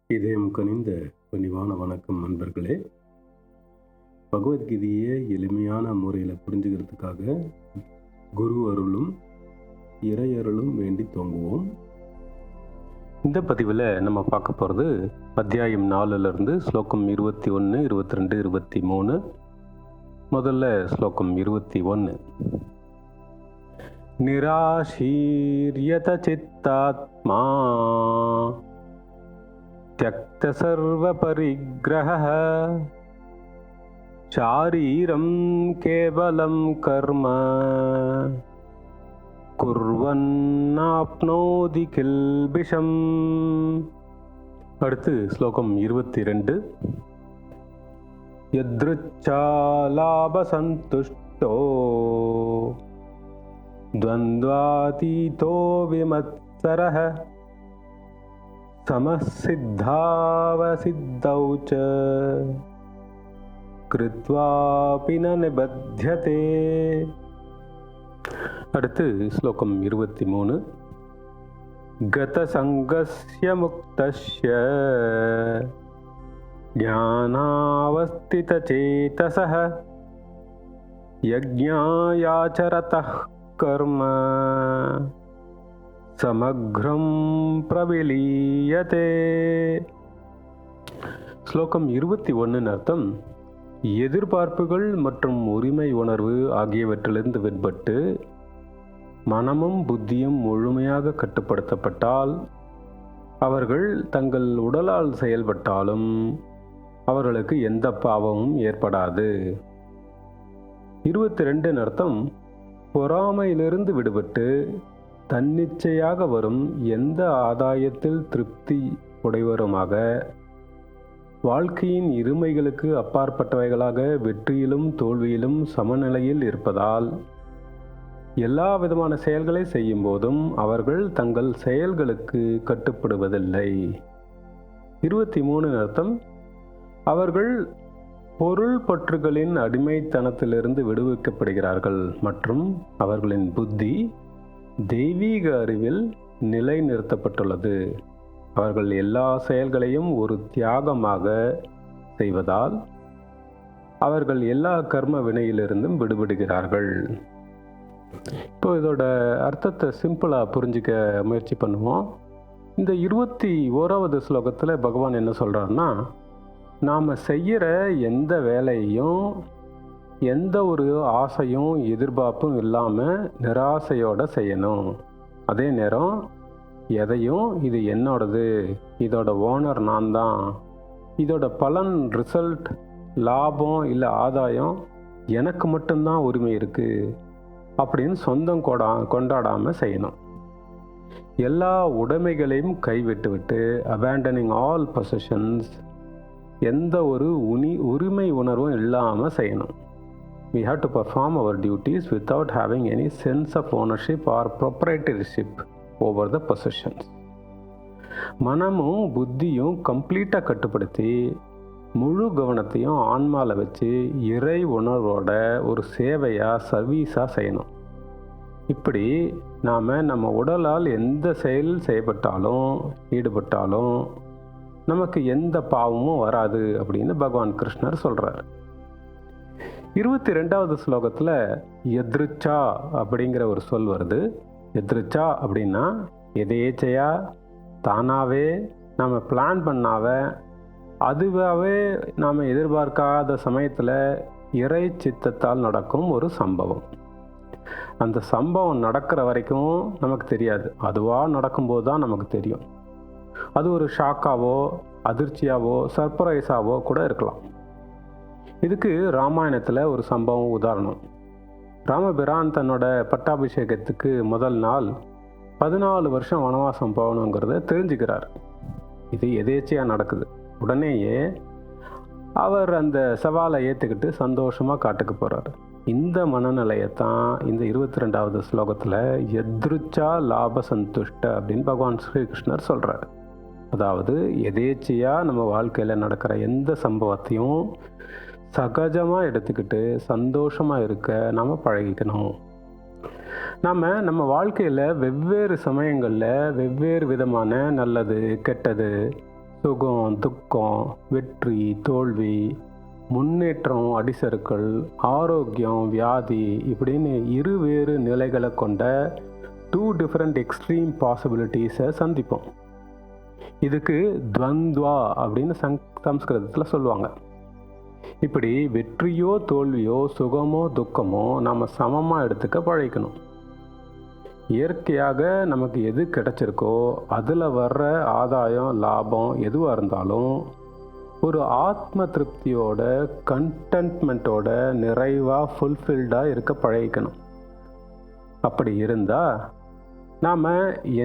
இதயம் கனிந்த பணிவான வணக்கம் நண்பர்களே. பகவத்கீதையை எளிமையான முறையில் புரிஞ்சுக்கிறதுக்காக குரு அருளும் இறை அருளும் வேண்டி தோங்குவோம். இந்த பதிவில் நம்ம பார்க்க போகிறது அத்தியாயம் 4லிருந்து ஸ்லோகம் 21, 22, 23. முதல்ல ஸ்லோகம் 21. நிராசீர்யத சித்தாத்மா त्यक्त सर्वपरिग्रहः शारीरं केवलं कर्म कुर्वन्नाप्नोति किल्बिषम्. அடுத்து ஸ்லோகம் 22. யத்ருச்சாலாபசந்துஷ்டோ द्वन्द्वातीतो विमत्सरः समसिद्धावसिद्धौ च कृत्वापि न निबध्यते. அடுத்து ஸ்லோகம் 23. गतसङ्गस्य मुक्तस्य ज्ञानावस्थितचेतसः यज्ञायाचरतः कर्म சமக்ரம் பிரவிலீயதே. ஸ்லோகம் 21 அர்த்தம்: எதிர்பார்ப்புகள் மற்றும் உரிமை உணர்வு ஆகியவற்றிலிருந்து விடுபட்டு மனமும் புத்தியும் முழுமையாக கட்டுப்படுத்தப்பட்டால் அவர்கள் தங்கள் உடலால் செயல்பட்டாலும் அவர்களுக்கு எந்த பாவமும் ஏற்படாது. 22 அர்த்தம்: பொறாமையிலிருந்து விடுபட்டு தன்னிச்சையாக வரும் எந்த ஆதாயத்தில் திருப்தி உடையவருமாக வாழ்க்கையின் இருமைகளுக்கு அப்பாற்பட்டவைகளாக வெற்றியிலும் தோல்வியிலும் சமநிலையில் இருப்பதால் எல்லா விதமான செயல்களை செய்யும் போதும் அவர்கள் தங்கள் செயல்களுக்கு கட்டுப்படுவதில்லை. 23 அர்த்தம்: அவர்கள் பொருள் பற்றுகளின் அடிமைத்தனத்திலிருந்து விடுவிக்கப்படுகிறார்கள் மற்றும் அவர்களின் புத்தி தெய்வீக அறிவில் நிலைநிறுத்தப்பட்டுள்ளது. அவர்கள் எல்லா செயல்களையும் ஒரு தியாகமாக செய்வதால் அவர்கள் எல்லா கர்ம வினையிலிருந்தும் விடுபடுகிறார்கள். இப்போ இதோட அர்த்தத்தை சிம்பிளாக புரிஞ்சிக்க முயற்சி பண்ணுவோம். இந்த 21வது ஸ்லோகத்தில் பகவான் என்ன சொல்கிறாருன்னா, நாம் செய்கிற எந்த வேலையையும் எந்த ஒரு ஆசையும் எதிர்பார்ப்பும் இல்லாமல் நிராசையோடு செய்யணும். அதே நேரம் எதையும் இது என்னோடது, இதோட ஓனர் நான் தான், இதோட பலன் ரிசல்ட் லாபம் இல்லை ஆதாயம் எனக்கு மட்டும்தான் உரிமை இருக்குது அப்படின்னு சொந்தம் கொண்டாடாமல் செய்யணும். எல்லா உடைமைகளையும் கைவிட்டுவிட்டு abandoning ஆல் பொசஷன்ஸ், எந்த ஒரு உரிமை உணர்வும் இல்லாமல் செய்யணும். We have to perform our duties without having any sense of ownership or proprietorship over the possessions. மனமும் புத்தியும் கம்ப்ளீட்டாக கட்டுப்படுத்தி முழு கவனத்தையும் ஆன்மாவில் வச்சு இறை உணர்வோட ஒரு சேவையாக சர்வீஸாக செய்யணும். இப்படி நாம் நம்ம உடலால் எந்த செயல் செய்யப்பட்டாலும் ஈடுபட்டாலும் நமக்கு எந்த பாவமும் வராது அப்படின்னு பகவான் கிருஷ்ணர் சொல்கிறார். 22வது ஸ்லோகத்தில் எத்ருச்சா அப்படிங்கிற ஒரு சொல் வருது. எத்ருச்சா அப்படின்னா எதேச்சையா, தானாகவே, நாம் பிளான் பண்ணாத, அதுவாகவே நாம் எதிர்பார்க்காத சமயத்தில் இறை சித்தத்தால் நடக்கும் ஒரு சம்பவம். அந்த சம்பவம் நடக்கிற வரைக்கும் நமக்கு தெரியாது, அதுவாக நடக்கும்போது தான் நமக்கு தெரியும். அது ஒரு ஷாக்காவோ அதிர்ச்சியாவோ சர்ப்ரைஸாவோ கூட இருக்கலாம். இதுக்கு ராமாயணத்தில் ஒரு சம்பவம் உதாரணம். ராமபிரான் தன்னோட பட்டாபிஷேகத்துக்கு முதல் நாள் 14 வருஷம் வனவாசம் போகணுங்கிறத தெரிஞ்சுக்கிறார். இது எதேச்சையாக நடக்குது. உடனேயே அவர் அந்த சவாலை ஏற்றுக்கிட்டு சந்தோஷமாக காட்டுக்கு போகிறார். இந்த மனநிலையத்தான் இந்த 22வது ஸ்லோகத்தில் எத்ருச்சா லாப சந்துஷ்ட அப்படின்னு பகவான் ஸ்ரீகிருஷ்ணர் சொல்கிறார். அதாவது எதேச்சையாக நம்ம வாழ்க்கையில் நடக்கிற எந்த சம்பவத்தையும் சகஜமாக எடுத்துக்கிட்டு சந்தோஷமாக இருக்க நாம் பழகிக்கணும். நம்ம வாழ்க்கையில் வெவ்வேறு சமயங்களில் வெவ்வேறு விதமான நல்லது கெட்டது சுகம், துக்கம், வெற்றி, தோல்வி, முன்னேற்றம், அடிசறுக்கள், ஆரோக்கியம், வியாதி இப்படின்னு இருவேறு நிலைகளை கொண்ட 2 டிஃப்ரெண்ட் எக்ஸ்ட்ரீம் பாசிபிலிட்டிஸை சந்திப்போம். இதுக்கு துவந்த்வா அப்படின்னு சம்ஸ்கிருதத்தில் சொல்லுவாங்க. இப்படி வெற்றியோ தோல்வியோ சுகமோ துக்கமோ நாம் சமமாக எடுத்துக்க பழகிக்கணும். இயற்கையாக நமக்கு எது கிடைச்சிருக்கோ அதில் வர்ற ஆதாயம், லாபம் எதுவாக இருந்தாலும் ஒரு ஆத்ம திருப்தியோட, கண்டென்ட்மெண்ட்டோட, நிறைவாக, ஃபுல்ஃபில்டாக இருக்க பழகிக்கணும். அப்படி இருந்தால் நாம்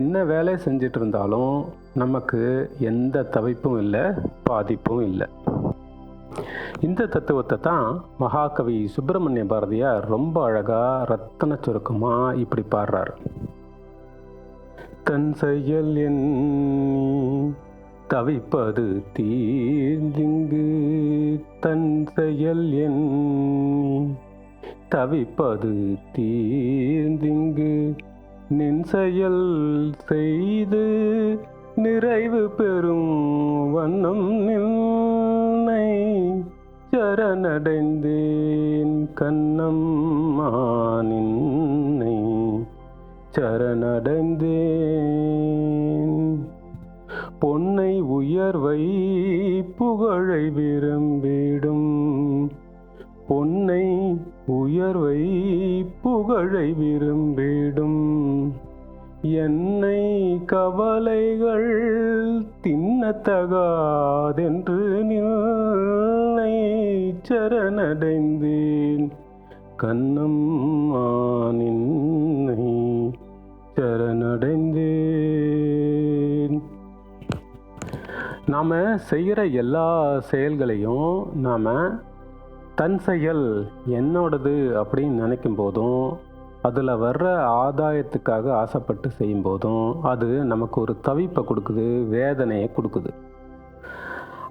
என்ன வேலை செஞ்சிட்டு இருந்தாலும் நமக்கு எந்த தவிப்பும் இல்லை, பாதிப்பும் இல்லை. இந்த தத்துவத்தை தான் மகாகவி சுப்பிரமணிய பாரதியார் ரொம்ப அழகாக ரத்தன சுருக்கமாக இப்படி பாடுறார். தன் செயல் எண்ணி தவிப்பது தீர்ந்திங்கு, தன் செயல் எண்ணி தவிப்பது தீர்ந்திங்கு, நின் செயல் செய்து நிறைவு பெறும் வண்ணம் நின்னை சரணடைந்தேன் கண்ணம்மா, நின்னை சரணடைந்தேன். பொன்னை உயர்வை புகழை விரும்பிடும், பொன்னை உயர்வை புகழை விரும்பிடும், என்னை கவலைகள் தின்னத்தகாதென்று நின்னை சரணடைந்தேன் கண்ணம்மா, நின்னை சரணடைந்தேன். நாம் செய்கிற எல்லா செயல்களையும் நாம் தன் செயல், என்னோடது அப்படின்னு நினைக்கும் போதும், அதில் வர்ற ஆதாயத்துக்காக ஆசைப்பட்டு செய்யும் போதும் அது நமக்கு ஒரு தவிப்பை கொடுக்குது, வேதனையை கொடுக்குது.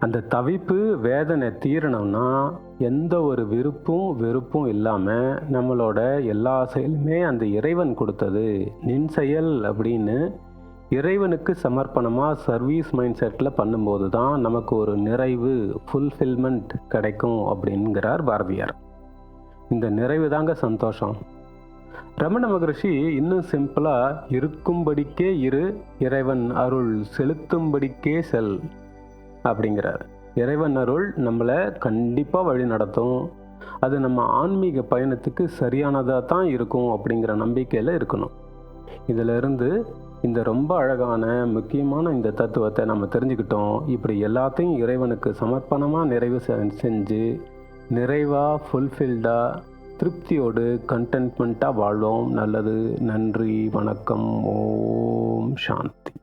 அந்த தவிப்பு, வேதனை தீரணும்னா எந்த ஒரு விருப்பும் வெறுப்பும் இல்லாமல் நம்மளோட எல்லா செயலுமே அந்த இறைவன் கொடுத்தது, நின் செயல் அப்படின்னு இறைவனுக்கு சமர்ப்பணமாக சர்வீஸ் மைண்ட் செட்டில் பண்ணும்போது தான் நமக்கு ஒரு நிறைவு, ஃபுல்ஃபில்மெண்ட் கிடைக்கும் அப்படிங்கிறார் பாரதியார். இந்த நிறைவு தாங்க சந்தோஷம். ரமண மகரிஷி இன்னும் சிம்பிளாக இருக்கும்படிக்கே இரு, இறைவன் அருள் செலுத்தும்படிக்கே செல் அப்படிங்கிறார். இறைவன் அருள் நம்மளை கண்டிப்பாக வழி நடத்தும், அது நம்ம ஆன்மீக பயணத்துக்கு சரியானதாக தான் இருக்கும் அப்படிங்கிற நம்பிக்கையில் இருக்கணும். இதிலிருந்து இந்த ரொம்ப அழகான முக்கியமான இந்த தத்துவத்தை நம்ம தெரிஞ்சுக்கிட்டோம். இப்படி எல்லாத்தையும் இறைவனுக்கு சமர்ப்பணமாக நிறைவு செஞ்சு நிறைவாக, ஃபுல்ஃபில்டாக, திருப்தியோடு, கண்டென்ட்மெண்ட்டாக வாழ்வோம். நல்லது. நன்றி. வணக்கம். ஓம் சாந்தி.